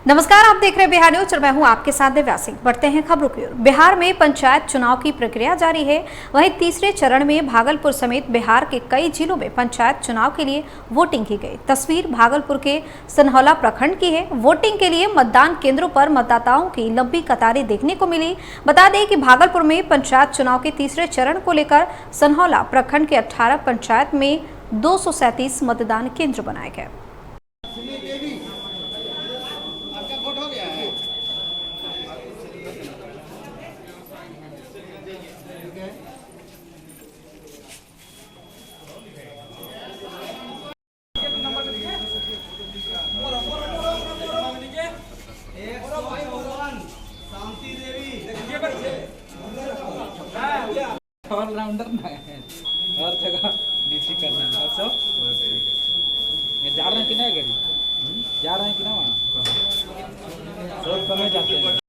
नमस्कार, आप देख रहे हैं बिहार न्यूज और मैं हूं आपके साथ दिव्या सिंह। बढ़ते हैं खबरों की ओर। बिहार में पंचायत चुनाव की प्रक्रिया जारी है। वहीं तीसरे चरण में भागलपुर समेत बिहार के कई जिलों में पंचायत चुनाव के लिए वोटिंग की गई। तस्वीर भागलपुर के सनहौला प्रखंड की है। वोटिंग के लिए मतदान केंद्रों पर मतदाताओं की लंबी कतारें देखने को मिली। बता दें कि भागलपुर में पंचायत चुनाव के तीसरे चरण को लेकर सनहौला प्रखंड के 18 पंचायत में 237 मतदान केंद्र बनाए गए। ऑलराउंडर ना है, हर जगह ड्यूटी करना है। और सब जा रहे हैं कि नहीं, गाड़ी जा रहे हैं कि ना, वहाँ सब समय जाते हैं।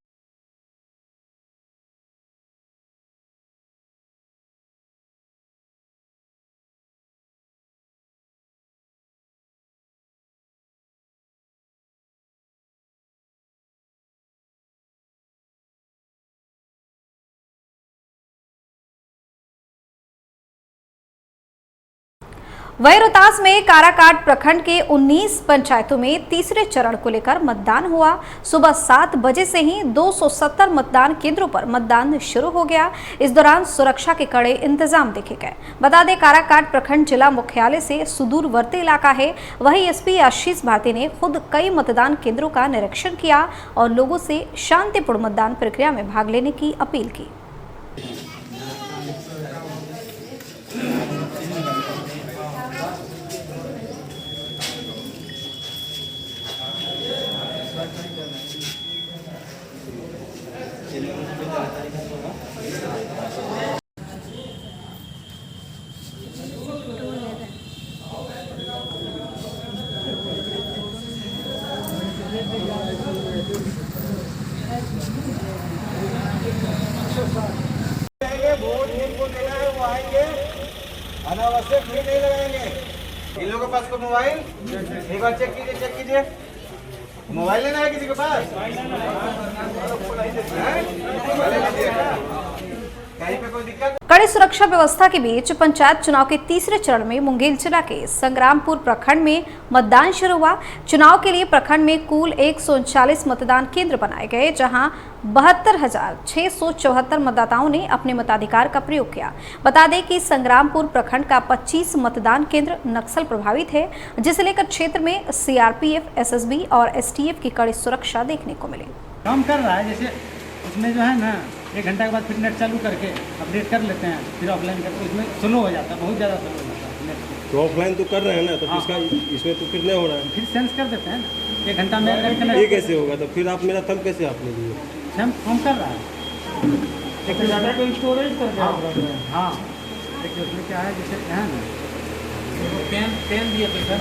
वहीं रोहतास में काराकाट प्रखंड के 19 पंचायतों में तीसरे चरण को लेकर मतदान हुआ। सुबह 7 बजे से ही 270 मतदान केंद्रों पर मतदान शुरू हो गया। इस दौरान सुरक्षा के कड़े इंतजाम देखे गए। बता दें, काराकाट प्रखंड जिला मुख्यालय से सुदूरवर्ती इलाका है। वहीं एसपी आशीष भारती ने खुद कई मतदान केंद्रों का निरीक्षण किया और लोगों से शांतिपूर्ण मतदान प्रक्रिया में भाग लेने की अपील की। वोट जिनको देना है वो आएंगे, अनावश्यक भी नहीं लगाएंगे। इन लोगों के पास कोई मोबाइल, एक बार चेक कीजिए। मोबाइल लेना है किसी के पास? कहीं पे कोई दिक्कत? कड़ी सुरक्षा व्यवस्था के बीच पंचायत चुनाव के तीसरे चरण में मुंगेर जिला के संग्रामपुर प्रखंड में मतदान शुरू हुआ। चुनाव के लिए प्रखंड में कुल 139 मतदान केंद्र बनाए गए, जहां 72,674 मतदाताओं ने अपने मताधिकार का प्रयोग किया। बता दें कि संग्रामपुर प्रखंड का 25 मतदान केंद्र नक्सल प्रभावित है, जिसे लेकर क्षेत्र में सीआरपीएफ, एसएसबी और एसटीएफ की कड़ी सुरक्षा देखने को मिली। काम कर रहा है, जैसे उसमें जो है ना 1 घंटा के बाद फिर नेट चालू करके अपडेट कर लेते हैं, फिर ऑफलाइन करके उसमें स्लो हो जाता है, बहुत ज़्यादा स्लो हो जाता है नेट। तो ऑफलाइन तो कर रहे हैं ना, तो इसका इसमें तो फिर नहीं हो रहा है। फिर सेंस कर देते हैं ना 1 घंटा में। ये कैसे होगा? तो फिर आप मेरा थंब कैसे आपने लिए? हम फोन कर रहा है, एक डाटा को स्टोरेज करके। हाँ, देखिए उसमें क्या है, जैसे है ना पेन दिए थे सर।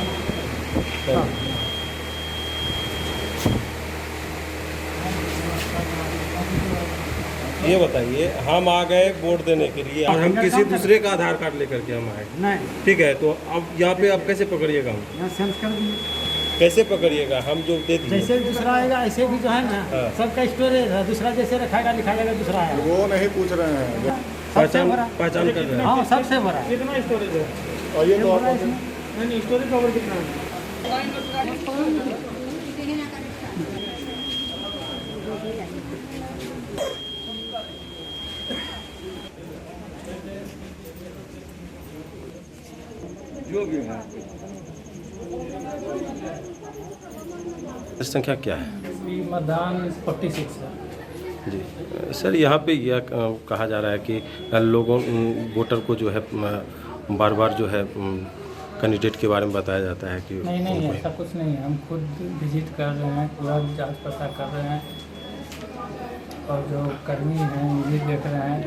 ये बताइए, हम आ गए वोट देने के लिए और हम किसी दूसरे का आधार कार्ड लेकर के हम आए, नहीं ठीक है, तो अब यहाँ पे आप कैसे पकड़िएगा? हम यहाँ सेंस कर दिए, कैसे पकड़िएगा? हम जो दे दिए जैसे दूसरा आएगा ऐसे भी जो है ना सबका स्टोरेज है, दूसरा जैसे रखाएगा लिखा जाएगा दूसरा है। वो नहीं पूछ रहे हैं, पहचान कर रहे हैं। हाँ, सबसे बड़ा कितना स्टोरेज है? और ये तो नहीं, स्टोरेज कवर कितना है? जो भी है। संख्या क्या है? मतदान 46 है जी सर, यहाँ पे यह कहा जा रहा है कि लोगों वोटर को जो है बार बार जो है कैंडिडेट के बारे में बताया जाता है कि नहीं ऐसा कुछ नहीं है। हम खुद विजिट कर रहे हैं, पूरा जांच पता कर रहे हैं और जो कर्मी हैं विजिट देख रहे हैं,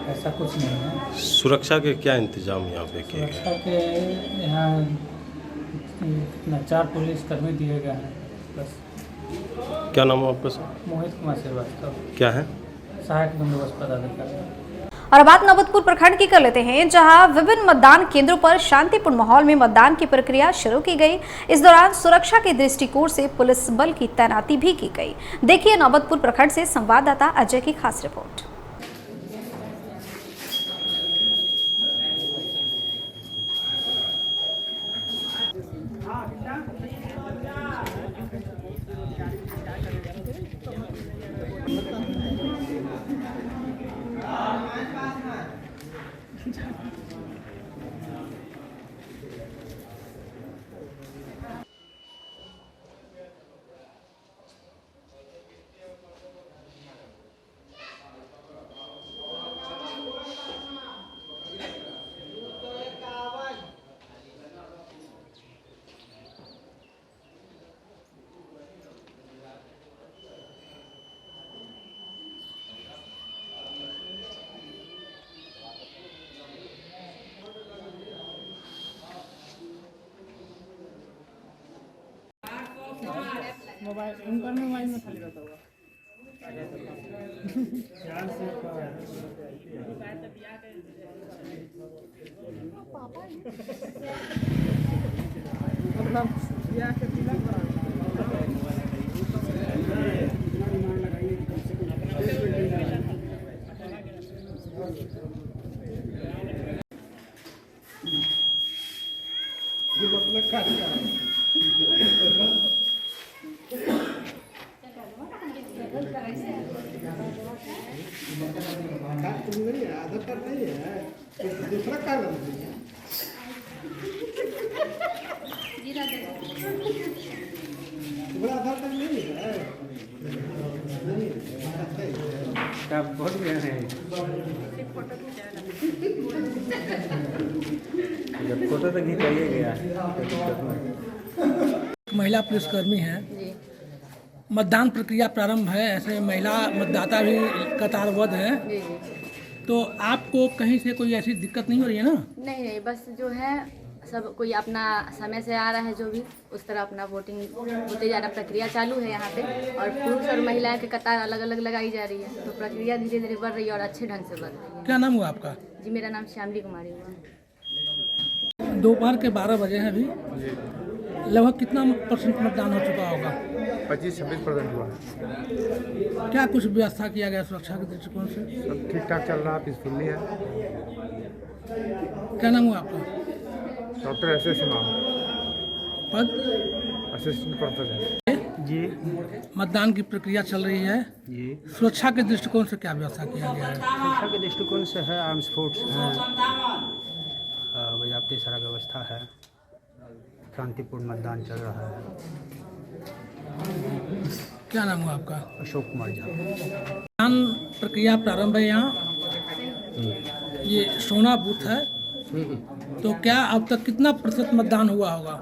ऐसा कुछ नहीं है। सुरक्षा के क्या इंतजाम यहाँ पे किए गए? सुरक्षा के यहाँ 4 पुलिस कर्मी दिए गए हैं बस। क्या नाम है आपका सर? मोहित कुमार श्रीवास्तव, क्या है? सहायक बंदोबस्त पदाधिकारी। और बात नौबतपुर प्रखंड की कर लेते हैं, जहां विभिन्न मतदान केंद्रों पर शांतिपूर्ण माहौल में मतदान की प्रक्रिया शुरू की गई। इस दौरान सुरक्षा के दृष्टिकोण से पुलिस बल की तैनाती भी की गई। देखिए नौबतपुर प्रखंड से संवाददाता अजय की खास रिपोर्ट। मोबाइल में खाली रहता होगा। आधार कार्ड नहीं है, दूसरा कार्ड है। आधार कार्ड नहीं है, बहुत गया है। जब फोटो तो खिंचाइए गया। महिला पुलिसकर्मी है, मतदान प्रक्रिया प्रारंभ है, ऐसे महिला मतदाता भी कतारबद्ध है। तो आपको कहीं से कोई ऐसी दिक्कत नहीं हो रही है ना? नहीं, बस जो है सब कोई अपना समय से आ रहा है, जो भी उस तरह अपना वोटिंग होते जा रहा, प्रक्रिया चालू है यहाँ पे। और पुरुष और महिला के कतार अलग अलग लगाई जा रही है, तो प्रक्रिया धीरे धीरे बढ़ रही है और अच्छे ढंग से बढ़ रही है। क्या नाम हुआ आपका? जी, मेरा नाम श्यामली कुमारी हुआ। दोपहर के 12 बजे हैं अभी, लगभग कितना % मतदान हो चुका होगा? 25-26% हुआ। क्या कुछ व्यवस्था किया गया सुरक्षा के दृष्टिकोण से? सब ठीक ठाक चल रहा, पीसफुली है। क्या नाम हुआ आपका? डॉक्टर एस इमाम, पद? Assistant professor. जी मतदान की प्रक्रिया चल रही है जी, सुरक्षा के दृष्टिकोण से क्या व्यवस्था किया गया है? सुरक्षा के दृष्टिकोण से है, आर्म्स फोर्स है, पर्याप्त सारा व्यवस्था है, शांतिपूर्ण मतदान चल रहा है। क्या नाम हुआ आपका? अशोक कुमार झा। मतदान प्रक्रिया प्रारंभ है यहाँ, ये सोना बूथ है, तो क्या अब तक कितना % मतदान हुआ होगा?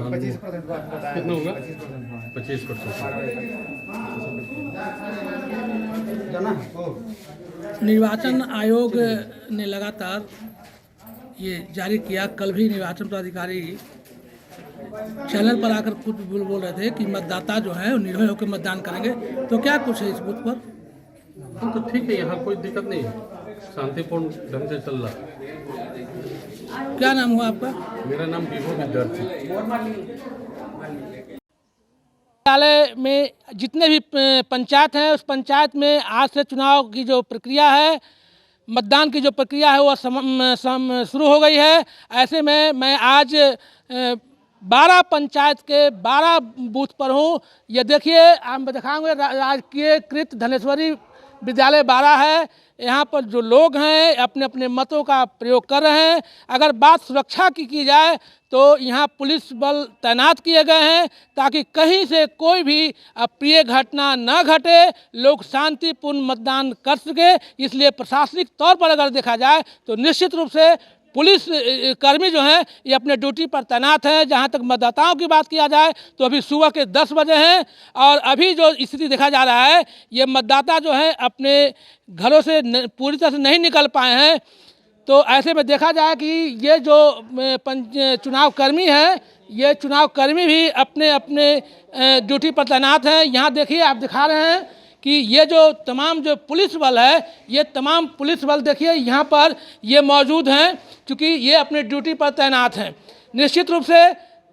25% कितना होगा? 25%। निर्वाचन आयोग ने लगातार ये जारी किया। कल भी निर्वाचन पदाधिकारी चैनल पर आकर कुछ बोल रहे थे कि मतदाता जो है निर्भय होकर मतदान करेंगे, तो क्या कुछ है इस बूथ पर? तो ठीक है, यहाँ कोई दिक्कत नहीं है, शांतिपूर्ण ढंग से चल रहा है। क्या नाम हुआ आपका? मेरा नाम विभो विद्यार्थी। विद्यालय में जितने भी पंचायत हैं, उस पंचायत में आज से चुनाव की जो प्रक्रिया है, मतदान की जो प्रक्रिया है, वो शुरू हो गई है। ऐसे में मैं आज 12 पंचायत के 12 बूथ पर हूँ। ये देखिए, हम दिखाएंगे राजकीय कृत धनेश्वरी विद्यालय 12 है। यहाँ पर जो लोग हैं अपने अपने मतों का प्रयोग कर रहे हैं। अगर बात सुरक्षा की जाए तो यहाँ पुलिस बल तैनात किए गए हैं, ताकि कहीं से कोई भी अप्रिय घटना न घटे, लोग शांतिपूर्ण मतदान कर सके। इसलिए प्रशासनिक तौर पर अगर देखा जाए तो निश्चित रूप से पुलिस कर्मी जो हैं ये अपने ड्यूटी पर तैनात हैं। जहां तक मतदाताओं की बात किया जाए तो अभी सुबह के 10 बजे हैं और अभी जो स्थिति देखा जा रहा है, ये मतदाता जो हैं अपने घरों से पूरी तरह से नहीं निकल पाए हैं। तो ऐसे में देखा जाए कि ये जो चुनाव कर्मी हैं, ये चुनाव कर्मी भी अपने अपने ड्यूटी पर तैनात हैं। यहाँ देखिए, आप दिखा रहे हैं कि ये जो तमाम जो पुलिस बल है, ये तमाम पुलिस बल देखिए यहाँ पर ये मौजूद हैं, क्योंकि ये अपनी ड्यूटी पर तैनात हैं। निश्चित रूप से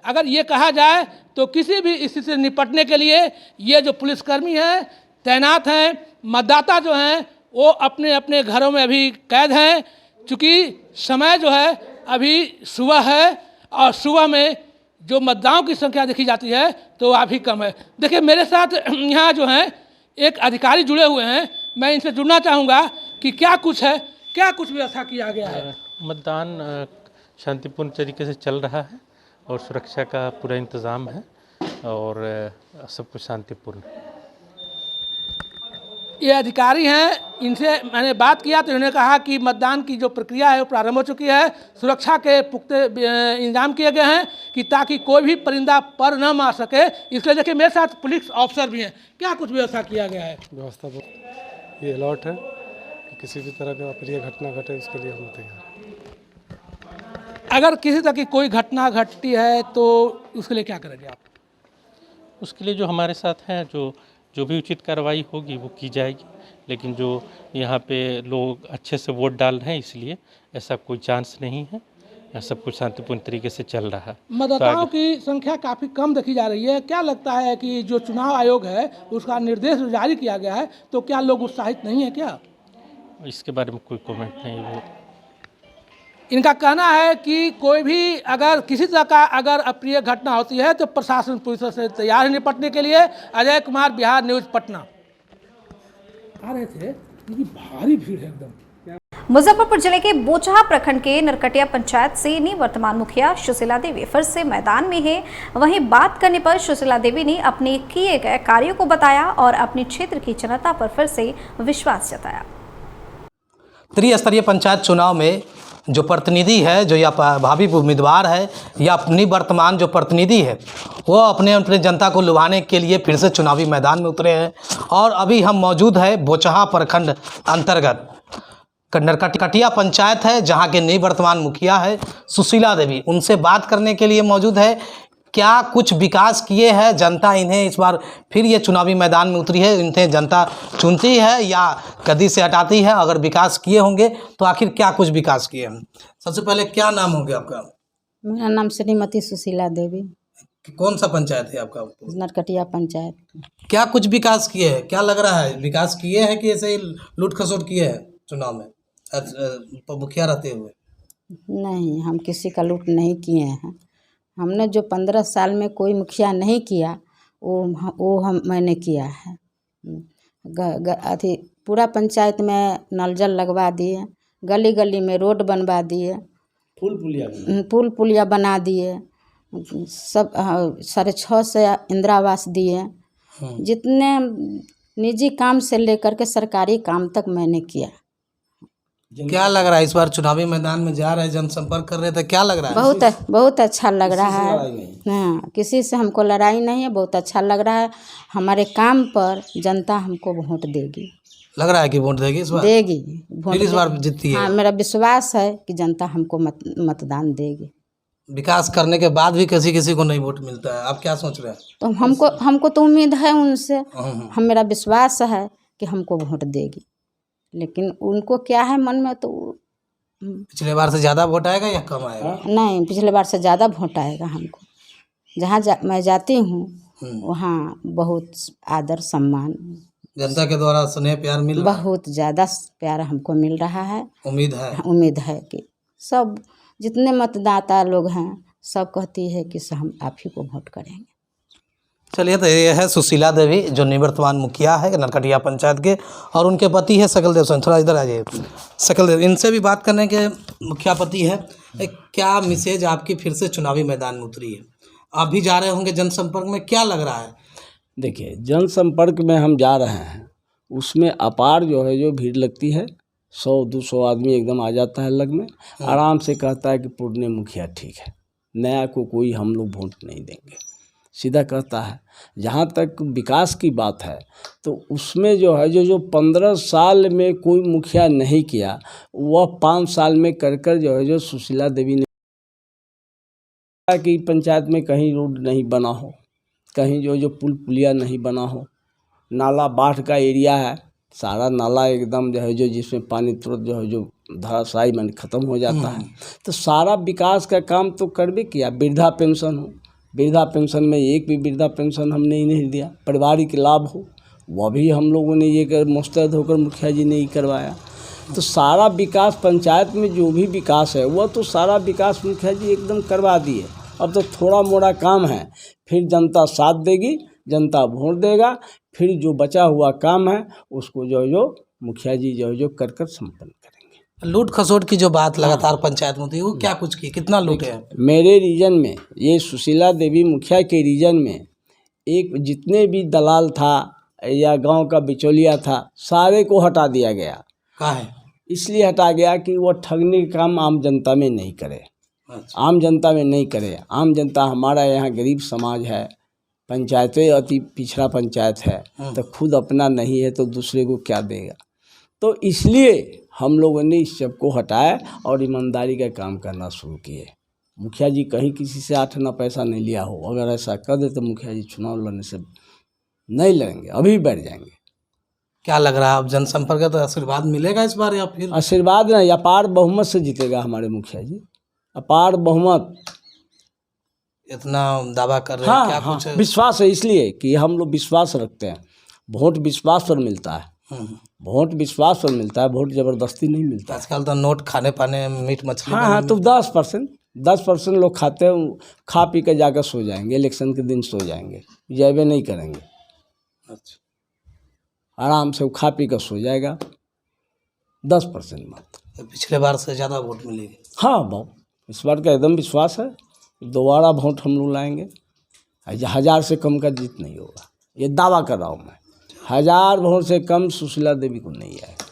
अगर ये कहा जाए तो किसी भी स्थिति से निपटने के लिए ये जो पुलिसकर्मी हैं तैनात हैं। मतदाता जो हैं वो अपने अपने घरों में अभी कैद हैं, चूँकि समय जो है अभी सुबह है और सुबह में जो मतदाताओं की संख्या देखी जाती है तो काफ़ी कम है। देखिए मेरे साथ यहाँ जो हैं एक अधिकारी जुड़े हुए हैं, मैं इनसे जुड़ना चाहूँगा कि क्या कुछ है, क्या कुछ व्यवस्था किया गया है। मतदान शांतिपूर्ण तरीके से चल रहा है और सुरक्षा का पूरा इंतज़ाम है और सब कुछ शांतिपूर्ण। ये अधिकारी हैं, इनसे मैंने बात किया तो इन्होंने कहा कि मतदान की जो प्रक्रिया है वो प्रारंभ हो चुकी है। सुरक्षा के पुख्ते इंतजाम किए गए हैं कि ताकि कोई भी परिंदा पर न मार सके। इसलिए देखिए मेरे साथ पुलिस ऑफिसर भी हैं, क्या कुछ व्यवस्था किया गया है। व्यवस्था ये अलर्ट है कि किसी भी तरह का अप्रिय घटना घटे उसके लिए हम तैयार हैं। अगर किसी तरह की कोई घटना घटती है तो उसके लिए क्या करेंगे आप? उसके लिए जो हमारे साथ हैं जो भी उचित कार्रवाई होगी वो की जाएगी, लेकिन जो यहाँ पे लोग अच्छे से वोट डाल रहे हैं इसलिए ऐसा कोई चांस नहीं है, सब कुछ शांतिपूर्ण तरीके से चल रहा है। मतदाताओं की संख्या काफ़ी कम देखी जा रही है। क्या लगता है कि जो चुनाव आयोग है उसका निर्देश जारी किया गया है तो क्या लोग उत्साहित नहीं है क्या? इसके बारे में कोई कमेंट नहीं। वो इनका कहना है कि कोई भी अगर किसी तरह का अगर अप्रिय घटना होती है तो प्रशासन पूरी तरह से तैयार है निपटने के लिए। अजय कुमार, बिहार न्यूज़, पटना। आ रहे थे, भारी भीड़ है एकदम। मुजफ्फरपुर जिले के बोचहा प्रखंड के नरकटिया पंचायत से निवर्तमान मुखिया सुशीला देवी फिर से मैदान में है। वहीं बात करने पर सुशीला देवी ने अपने किए गए कार्यों को बताया और अपने क्षेत्र की जनता पर फिर से विश्वास जताया। त्रिस्तरीय पंचायत चुनाव में जो प्रतिनिधि है, जो या भावी उम्मीदवार है या निवर्तमान जो प्रतिनिधि है, वो अपने अपने जनता को लुभाने के लिए फिर से चुनावी मैदान में उतरे हैं। और अभी हम मौजूद है बोचहा प्रखंड अंतर्गत नरकटिया पंचायत है, जहां के निवर्तमान मुखिया है सुशीला देवी। उनसे बात करने के लिए मौजूद है। क्या कुछ विकास किए हैं, जनता इन्हें इस बार फिर ये चुनावी मैदान में उतरी है, इन्हें जनता चुनती है या गद्दी से हटाती है? अगर विकास किए होंगे तो आखिर क्या कुछ विकास किए हैं? सबसे पहले क्या नाम हो गया आपका? मेरा नाम श्रीमती सुशीला देवी। कौन सा पंचायत है आपका? नरकटिया पंचायत। क्या कुछ विकास किए हैं? क्या लग रहा है विकास किए हैं कि ऐसे ही लूट खसोट किए हैं चुनाव में मुखिया रहते हुए? नहीं, हम किसी का लूट नहीं किए हैं। हमने जो 15 साल में कोई मुखिया नहीं किया वो मैंने किया है। अथी पूरा पंचायत में नल जल लगवा दिए, गली गली में रोड बनवा दिए, पुल पुलिया बना दिए, सब 6.5 से इंदिरा आवास दिए। जितने निजी काम से लेकर के सरकारी काम तक मैंने किया। क्या लग रहा है इस बार चुनावी मैदान में जा रहे, जनसंपर्क कर रहे थे, क्या लग रहा है? बहुत अच्छा लग रहा है। हाँ, किसी से हमको लड़ाई नहीं है, बहुत अच्छा लग रहा है। हमारे काम पर जनता हमको वोट देगी। लग रहा है कि वोट देगी इस बार? देगी, फिर इस बार जीतती है। हाँ, मेरा विश्वास है कि जनता हमको मतदान देगी। विकास करने के बाद भी किसी किसी को नहीं वोट मिलता है, आप क्या सोच रहे हैं? तो हमको तो उम्मीद है उनसे, मेरा विश्वास है कि हमको वोट देगी, लेकिन उनको क्या है मन में। तो पिछले बार से ज़्यादा वोट आएगा या कम आएगा? नहीं, पिछले बार से ज़्यादा वोट आएगा हमको। जहाँ मैं जाती हूँ वहाँ बहुत आदर सम्मान, जनता के द्वारा स्नेह प्यार मिल रहा है। बहुत ज़्यादा प्यार हमको मिल रहा है। उम्मीद है कि सब जितने मतदाता लोग हैं सब कहती है कि हम आप ही को वोट करेंगे। चलिए, तो ये है सुशीला देवी जो निवर्तमान मुखिया है नरकटिया पंचायत के, और उनके पति है सकल देव सिंह। थोड़ा इधर आ जाइए, सकल देव, इनसे भी बात करने के मुखिया पति है। क्या मैसेज आपकी फिर से चुनावी मैदान में उतरी है? आप भी जा रहे होंगे जनसंपर्क में, क्या लग रहा है? देखिए, जनसंपर्क में हम जा रहे हैं, उसमें अपार जो है जो भीड़ लगती है, 100-200 आदमी एकदम आ जाता है लग में, आराम से कहता है कि पुराने मुखिया ठीक है, नया को कोई हम लोग वोट नहीं देंगे, सीधा कहता है। जहाँ तक विकास की बात है तो उसमें जो है जो 15 साल में कोई मुखिया नहीं किया, वह 5 साल में कर जो है जो सुशीला देवी ने कि पंचायत में कहीं रोड नहीं बना हो, कहीं जो पुल पुलिया नहीं बना हो, नाला बाढ़ का एरिया है, सारा नाला एकदम जो है जो जिसमें पानी तुरंत जो है जो धराशायी मन ख़त्म हो जाता है। तो सारा विकास का काम तो कर भी किया। वृद्धा पेंशन हो, वृद्धा पेंशन में एक भी वृद्धा पेंशन हमने ही नहीं दिया। पारिवारिक लाभ हो, वह भी हम लोगों ने ये मुस्तैद होकर मुखिया जी ने ही करवाया। तो सारा विकास पंचायत में जो भी विकास है वह तो सारा विकास मुखिया जी एकदम करवा दिए। अब तो थोड़ा मोड़ा काम है, फिर जनता साथ देगी, जनता वोट देगा, फिर जो बचा हुआ काम है उसको जो मुखिया जी जो कर संपन्न करेंगे। लूट खसोट की जो बात लगातार पंचायत में होती है, वो क्या कुछ की, कितना लूटे हैं? मेरे रीजन में ये सुशीला देवी मुखिया के रीजन में एक जितने भी दलाल था या गांव का बिचौलिया था, सारे को हटा दिया गया। कहाँ है? इसलिए हटा गया कि वो ठगने का काम आम जनता में नहीं करे। अच्छा। आम जनता में नहीं करे। आम जनता, हमारा यहाँ गरीब समाज है, पंचायतें अति पिछड़ा पंचायत है, तो खुद अपना नहीं है तो दूसरे को क्या देगा। तो इसलिए हम लोगों ने इस सब को हटाया और ईमानदारी का काम करना शुरू किए। मुखिया जी कहीं किसी से 8 आना पैसा नहीं लिया हो, अगर ऐसा कर दे तो मुखिया जी चुनाव लड़ने से नहीं लड़ेंगे, अभी बैठ जाएंगे। क्या लग रहा है अब जनसंपर्क का तो आशीर्वाद मिलेगा इस बार या फिर? आशीर्वाद नहीं, अपार बहुमत से जीतेगा हमारे मुखिया जी, अपार बहुमत। इतना दावा कर रहे हैं? हाँ, क्या हाँ, कुछ विश्वास है, इसलिए कि हम लोग विश्वास रखते हैं। वोट विश्वास पर मिलता है, वोट विश्वास पर मिलता है, वोट जबरदस्ती नहीं मिलता। आजकल तो नोट खाने पाने मीट मछली। हाँ, तो 10% लोग खाते हैं, खा पी के जाकर सो जाएंगे, इलेक्शन के दिन सो जाएंगे, जयबे नहीं करेंगे। अच्छा, आराम से वो खा पी कर सो जाएगा। 10% मात्र। तो पिछले बार से ज़्यादा वोट मिलेगी? हाँ, बहुत इस बार का एकदम विश्वास है, दोबारा वोट हम लोग लाएंगे। 1000 से कम का जीत नहीं होगा, ये दावा कर रहा हूँ मैं। 1000 वोट से कम सुशीला देवी को नहीं आएगा।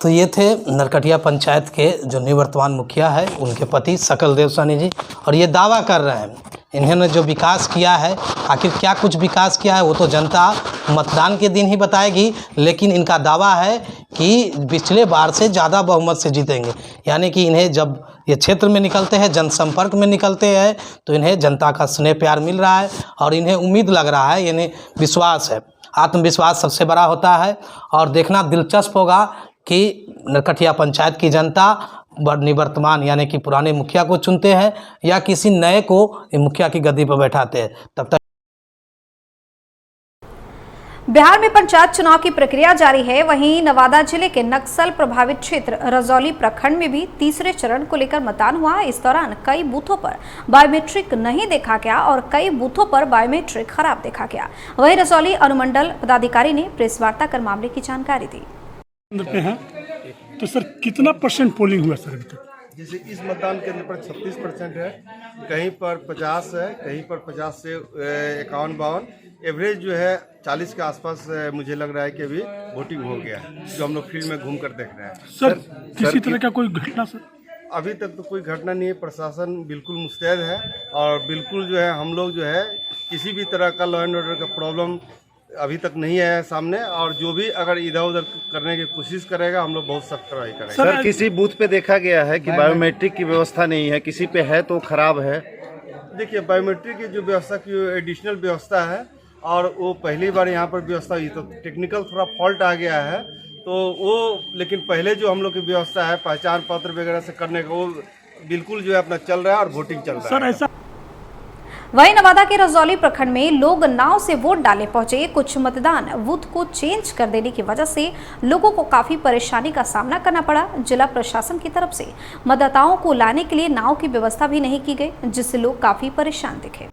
तो ये थे नरकटिया पंचायत के जो निवर्तमान मुखिया है, उनके पति सकल देव सैनी जी, और ये दावा कर रहे हैं इन्होंने जो विकास किया है, आखिर क्या कुछ विकास किया है वो तो जनता मतदान के दिन ही बताएगी, लेकिन इनका दावा है कि पिछले बार से ज़्यादा बहुमत से जीतेंगे। यानी कि इन्हें जब ये क्षेत्र में निकलते हैं, जनसंपर्क में निकलते हैं, तो इन्हें जनता का स्नेह प्यार मिल रहा है और इन्हें उम्मीद लग रहा है, इन्हें विश्वास है। आत्मविश्वास सबसे बड़ा होता है और देखना दिलचस्प होगा कि नरकटिया पंचायत की जनता निवर्तमान यानी कि पुराने मुखिया को चुनते हैं या किसी नए को मुखिया की गद्दी पर बैठाते हैं। तब तक बिहार में पंचायत चुनाव की प्रक्रिया जारी है। वहीं नवादा जिले के नक्सल प्रभावित क्षेत्र रजौली प्रखंड में भी तीसरे चरण को लेकर मतदान हुआ। इस दौरान कई बूथों पर बायोमेट्रिक नहीं देखा गया और कई बूथों पर बायोमेट्रिक खराब देखा गया। वहीं रजौली अनुमंडल पदाधिकारी ने प्रेस वार्ता कर मामले की जानकारी दी। तो सर कितना % पोलिंग हुआ सर अभी तक? जैसे इस मतदान केंद्र पर 36% है, कहीं पर 50 है, कहीं पर 50 से 51-52, एवरेज जो है 40 के आसपास मुझे लग रहा है कि अभी वोटिंग हो गया है, जो हम लोग फील्ड में घूम कर देख रहे हैं। सर किसी तरह का कोई घटना? सर अभी तक तो कोई घटना नहीं है, प्रशासन बिल्कुल मुस्तैद है और बिल्कुल जो है हम लोग जो है किसी भी तरह का लॉ एंड ऑर्डर का प्रॉब्लम अभी तक नहीं आया है सामने, और जो भी अगर इधर उधर करने की कोशिश करेगा हम लोग बहुत सख्त कार्रवाई करेंगे। सर किसी बूथ पे देखा गया है कि बायोमेट्रिक की व्यवस्था नहीं है, किसी पे है तो खराब है। देखिए, बायोमेट्रिक की जो व्यवस्था की एडिशनल व्यवस्था है और वो पहली बार यहाँ पर व्यवस्था हुई तो टेक्निकल थोड़ा फॉल्ट आ गया है, तो वो लेकिन पहले जो हम लोग की व्यवस्था है पहचान पत्र वगैरह से करने का, वो बिल्कुल जो है अपना चल रहा है और वोटिंग चल रहा है। ऐसा वहीं नवादा के रजौली प्रखंड में लोग नाव से वोट डालने पहुंचे। कुछ मतदान बूथ को चेंज कर देने की वजह से लोगों को काफी परेशानी का सामना करना पड़ा। जिला प्रशासन की तरफ से मतदाताओं को लाने के लिए नाव की व्यवस्था भी नहीं की गई, जिससे लोग काफी परेशान दिखे।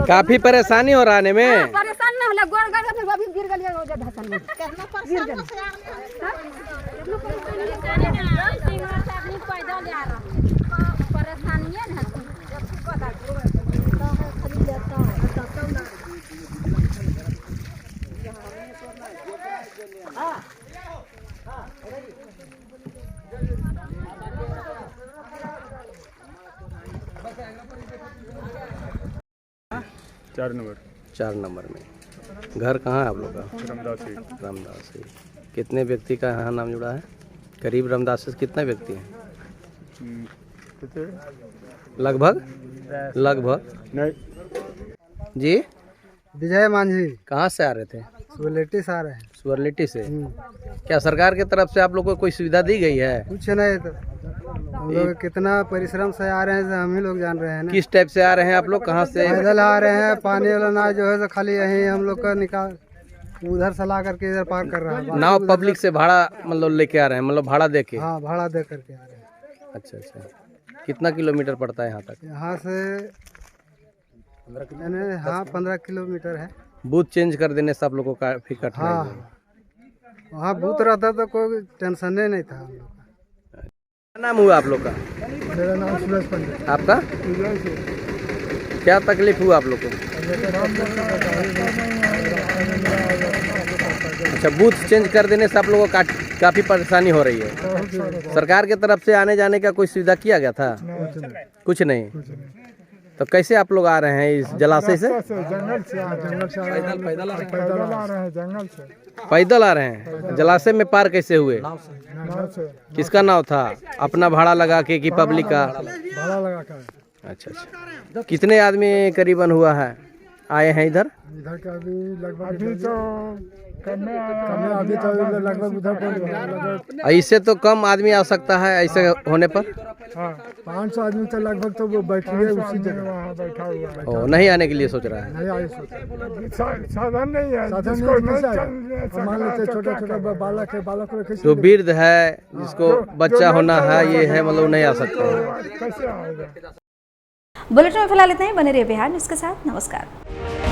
काफी परेशानी हो रहा में। परेशान न होला, गोड़ गए अभी गिर गलिए हो जा धसन में गिर गए। पैदल आ रहा परेशानी है ना, पता चार नंबर 4 नंबर में घर कहाँ है आप लोग का? रामदासी। रामदासी। कितने व्यक्ति का यहाँ नाम जुड़ा है? करीब रामदासी से कितने व्यक्ति हैं लगभग? नहीं। जी विजय मांझी। कहाँ से आ रहे थे? सुवलेटी से आ रहे हैं। सुवरलिटी से। क्या सरकार की तरफ से आप लोग को कोई सुविधा दी गई है? कुछ नहीं, तो हम लोग कितना परिश्रम से आ रहे हैं हम ही लोग जान रहे हैं ना। किस टाइप से आ रहे हैं आप लोग? कहाँ से? पैदल आ रहे हैं। पानी वाला नाव जो है तो खाली यही हम लोग का निकाल उधर से ला करके इधर पार कर रहा है। नाव पब्लिक से भाड़ा मतलब लेके आ रहे हैं, मतलब भाड़ा दे के? हाँ, भाड़ा दे करके आ रहे हैं। अच्छा अच्छा। कितना किलोमीटर पड़ता है यहाँ तक? यहाँ से 15 किलोमीटर है। बूथ चेंज कर देने से आप लोग को काफी कठिनाई हाँ, वहाँ बूथ रहता तो कोई टेंशन नहीं था हम लोग का। क्या नाम हुआ आप लोग का? मेरा नाम सूरज पंडित। आपका? क्या तकलीफ हुआ आप लोग को? अच्छा, बूथ चेंज कर देने से आप लोगों को काफ़ी परेशानी हो रही है। सरकार की तरफ से आने जाने का कोई सुविधा किया गया था? कुछ नहीं। तो कैसे आप लोग आ रहे हैं इस जलाशय से? जंगल से पैदल आ रहे हैं। जंगल से पैदल आ रहे हैं। जलाशय में पार कैसे हुए? नाव से। किसका नाव था? अपना भाड़ा लगा के कि पब्लिक का? भाड़ा लगा कर। अच्छा अच्छा। कितने आदमी करीबन हुआ है आए हैं इधर? इधर का भी लगभग अभी तो लगभग उधर ऐसे तो कम आदमी आ सकता है ऐसे होने पर? हाँ, 500 आदमी तो लगभग तो वो बैठे हुए उसी जगह वहाँ बैठा हुआ है। ओ, नहीं आने के लिए सोच रहा है? नहीं आए साधन नहीं है। साधन नहीं, मान लेते छोटा छोटा बालक है, बालक को कैसे? जो वृद्ध है जिसको बच्चा होना है ये है मतलब नहीं आ सकता। कैसे आएगा? बुलेटिन में फिलहाल इतना ही। बने रहिए बिहार न्यूज़ के साथ। नमस्कार।